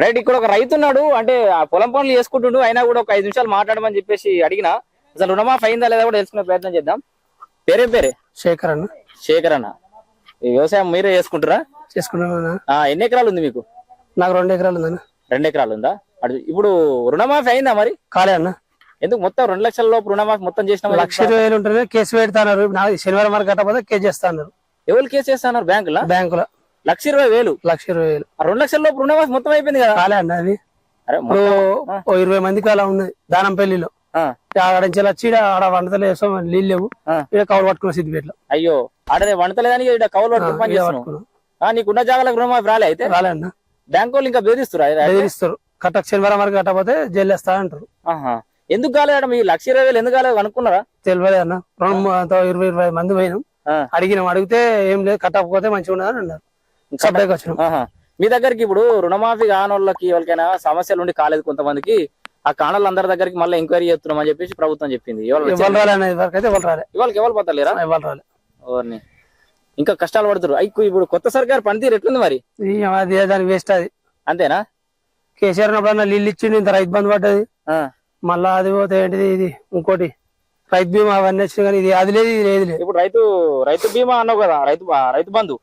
Right, ఇక్కడ ఒక రైతు ఉన్నాడు. అంటే ఆ పొలం పనులు చేసుకుంటుండు, అయినా కూడా ఒక 5 నిమిషాలు మాట్లాడమని చెప్పేసి అడిగిన. అసలు రుణమాఫీ అయిందా లేదా కూడా తెలుసుకునే ప్రయత్నం చేద్దాం. పేరే శేఖర్ అన్న. శేఖర్ అన్న, ఈ వ్యవసాయం మీరే చేసుకుంటారా? చేసుకుంటున్నా. ఎన్ని ఎకరాలు ఉంది మీకు? నాకు 2 ఎకరాలు ఉందన్న. 2 ఎకరాలు ఉందా? ఇప్పుడు రుణమాఫీ అయిందా మరి? కాలే అన్న. ఎందుకు మొత్తం 2 లక్షల లోపు రుణమాఫీ మొత్తం చేసిన? 1,20,000 ఉంటుంది. కేసు పెడతాన్నారు. శనివారం వరకు కట్టకపోతే కేసు చేస్తాన్నారు. ఎవరు కేసు చేస్తున్నారు? బ్యాంకులో 1,20,000. 1,20,000. 2 లక్షల లోపు రుణమాఫీ మొత్తం అయిపోయింది కదా? కాలే అన్న. అది ఇప్పుడు 20 మందికి అలా ఉన్నది దానంపల్లిలో. ఆడ నుంచి వచ్చి ఆడ వంటలు వేస్తాం, నీళ్ళు లేవు. ఇక్కడ కౌలు పట్టుకున్న సిద్దిపేటలో. అయ్యో, ఆడనే వంటలేదని కౌలు పట్టుకుని పని చేస్తున్నావు. నీకున్న జాగాలకు రుణమాఫీ రాలే? అయితే రాలే అన్న. బ్యాంకు వాళ్ళు ఇంకా బెదిరిస్తారు. శనివారం వరకు కట్టకపోతే జైలు వేస్తా అంటారు. ఎందుకు కాలేదు? మీ 1,20,000 ఎందుకు కాలేదు అనుకున్నారా? తెలియదు అన్న. 20 మంది పోయినాం, అడిగినాం. అడిగితే ఏం లేదు, కట్టకపోతే మంచిగా ఉన్నదని అన్నారు. సబ్జెక్ట్ వచ్చినాం. మీ దగ్గరికి ఇప్పుడు రుణమాఫీ కాని వాళ్ళకి ఎవరికైనా సమస్యలు ఉండి కాలేదు కొంతమందికి, ఆ కాణాలు అందరి దగ్గరికి మళ్ళీ ఎంక్వైరీ చేస్తున్నాం అని చెప్పేసి ప్రభుత్వం చెప్పింది. ఇవాళకి ఎవరు పోతలేరా? ఎవరిని ఇంకా కష్టాలు పడుతున్నారు. ఇప్పుడు కొత్త సర్కార్ పనితీరు ఎట్లుంది మరి? దానికి వేస్ట్. అది అంతేనా? కేసీఆర్ ఉన్నప్పుడు నీళ్ళు ఇచ్చిండు, ఇంత రైతు బంధు పడ్డది. మళ్ళా అది పోతే ఏంటిది, ఇది ఇంకోటి రైతు బీమా అవన్నీ వచ్చినాయి. కానీ ఇది అది లేదు, ఇది లేదు. ఇప్పుడు రైతు బీమా అన్నావు కదా, రైతు బంధు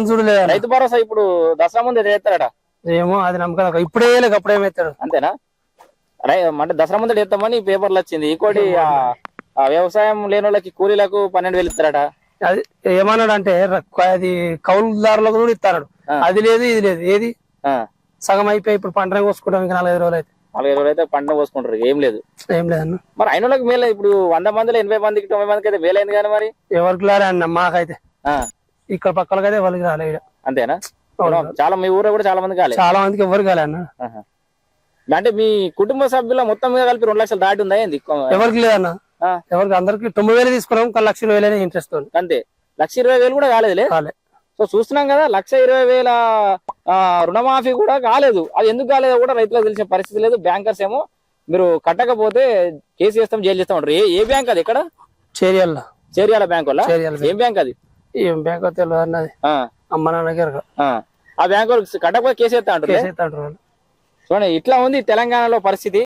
చూడలేదు. రైతు భరోసా ఇప్పుడు దసరా ముందు చేస్తారట. ఏమో, అది నమ్మకం. ఇప్పుడే వేయలేక అప్పుడు ఏమేస్తాడు. అంతేనా? అంటే దసరా ముందు ఎత్తామని పేపర్లు వచ్చింది. ఇంకోటి వ్యవసాయం లేని వాళ్ళకి కూలీలకు 12,000 ఇస్తారట. అది ఏమన్నాడు అంటే, అది కౌలుదారులకు కూడా ఇస్తాడు. అది లేదు, ఇది లేదు. ఏది సగం అయిపోయి ఇప్పుడు పంటనే కోసుకుంటాం. ఇంకా 45 రోజులు అయితే 45 రోజులు అయితే పంట కోసుకుంటారు. ఏం లేదన్న. మరి అయిన వాళ్ళకి మేలే. ఇప్పుడు 100 మందిలో 80 మందికి 90 మందికి అయితే మేలైంది కానీ మరి ఎవరికి రాలే అన్న. మాకైతే ఇక్కడ పక్కలకైతే ఎవరికి రాలే. అంతేనా? చాలా మీ ఊర్లో కూడా చాలా మంది కాలే. చాలా మందికి ఎవరికి కాలే అన్న. అంటే మీ కుటుంబ సభ్యుల మొత్తం మీద కలిపి 2 లక్షలు దాటి ఉందా ఏంది? ఎవరికి లేదన్న. ఎవరికి అందరికి 9,000 తీసుకున్నాం. 1,20,000 ఇంట్రెస్ట్ అంతే. 1,20,000 కూడా కాలేదులే. సో చూస్తున్నాం కదా, 1,20,000 రుణమాఫీ కూడా కాలేదు. అది ఎందుకు కాలేదో కూడా రైతులకు తెలిసిన పరిస్థితి లేదు. బ్యాంకర్స్ ఏమో మీరు కట్టకపోతే కేసు చేస్తాం, జైలు చేస్తాం అంటారు. ఏ బ్యాంక్ అది? ఎక్కడ? చేరియాల బ్యాంక్ వల్ల. ఏం బ్యాంక్ అది? ఏం బ్యాంక్ తెలియదు అన్నది. అమ్మ నాన్న గారు ఆ బ్యాంక్ వాళ్ళు కట్టకపోతే కేసు చేస్తా అంటారు. చూడండి, ఇట్లా ఉంది తెలంగాణలో పరిస్థితి.